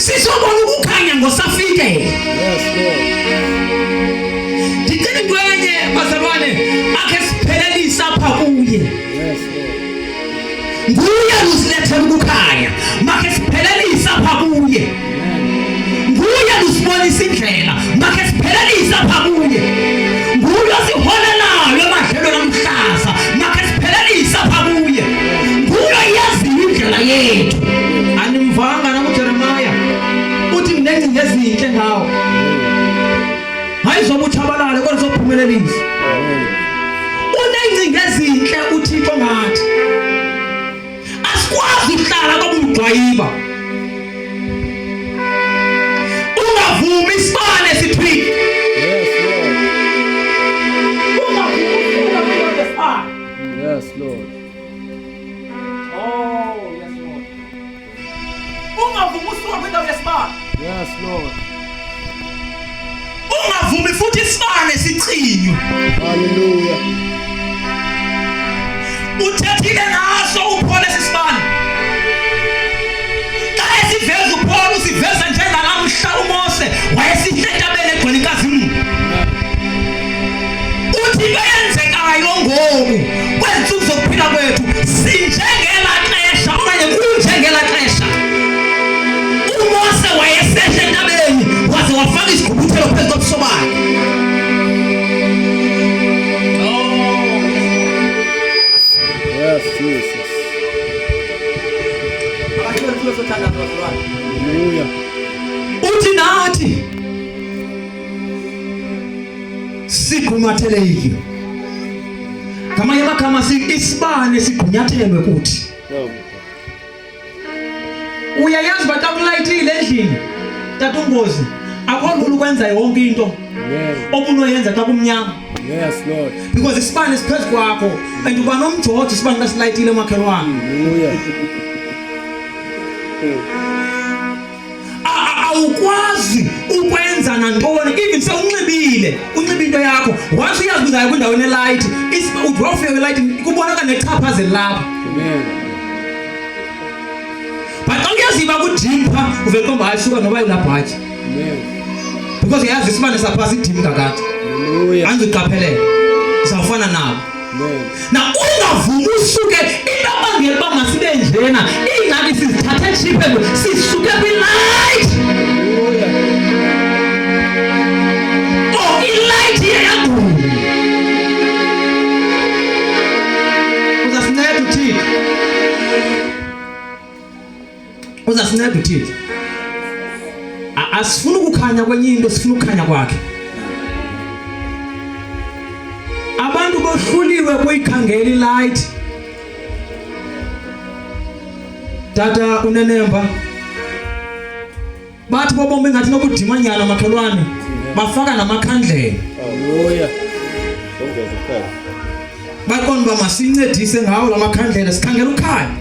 Sizobona ukukhanya ngosafike. Yes, Lord. Diceni kwenye bazalwane akhe siphelelisa apha kuye. Yes, Lord. Nguye usilethela ukukhanya. Makhe siphelelisa apha kuye. Nguye usibonisa indlela. Makhe siphelelisa apha kuye. Nguye osihonelayo emadlelo namhlaza. Makhe siphelelisa apha kuye. Nguye yazi indlela yethu. Animvanga na kuJeremiah. Uthi nginencinga ezinhle ngawo. Hayi zobutshabalala kodwa zophumelelisa. Unencinga ezinhle uThixo ngathi. Asikwazi ukuhlala kobumgqwayiba. Ungavumi isibane sithwini. Yes, Lord. Yes, Lord. Oh, yes, Lord. Ungavumi usuka kwindawo yesibane. Yes, Lord. Ungavumi futhi isibane sichinywe. Hallelujah. Uthethile ngaso uphole sisibane. Xa esiveza uphole usiveza njengalamhla uMose wayesihletabele egcwele inkazimu. Uthi beyenzekayo ngoku kwensuku zokuphila kwethu sinjengela xesha okanye kunjengela xesha uMose wayesehla entabeni waze wafaka isigqubuthelo phezu kobuso bakhe. Yes, Jesus. Hallelujah. Uthi nathi sigqunyathelekile. Ngamanye amagama isibane sigqunyathelwe kuthi. Uyayazi bathi akulayithile endlini tatungozi akho lula ukwenza yonke into obunoyenza xa kumnyama. Yes, Lord. Because isibane siphezu kwakho and uba nomjojo isibane kasilayithile emakhelwane. Hallelujah. Awukwazi ukwenza nantoni even sewunxibile unxibe into yakho once uyazi uzayo kwindawo enelight udrofike kwelight kubonaka nechaphaze lapha. Amen. But xa uyaziba kudimpa uvele komba ayisuka noba ilabhaji. Amen. Because uyazi isibane saphasi idimpa kakade. Hallelujah. Angiqaphelele zawufana nabo. Amen. Na ungavumi usuke into abangela uba masibe njena ingxaki sizithathe eshiphe sisuke kwilight. Hallelujah. Oh, ilight iyagula. Uzasinceda uThixo. Uzasinceda uThixo. Asifuna ukukhanya kwenye into sifuna ukukhanya kwakhe. Abantu bohluliwe kuyikhangela ilight. Tata unenemba bathi bobombe ngathi nokudimanyana makhelwane bafaka namakhandlela. Hallelujah. Baqonda uba masincedise ngawo la makhandlela sikhangela ukhanya.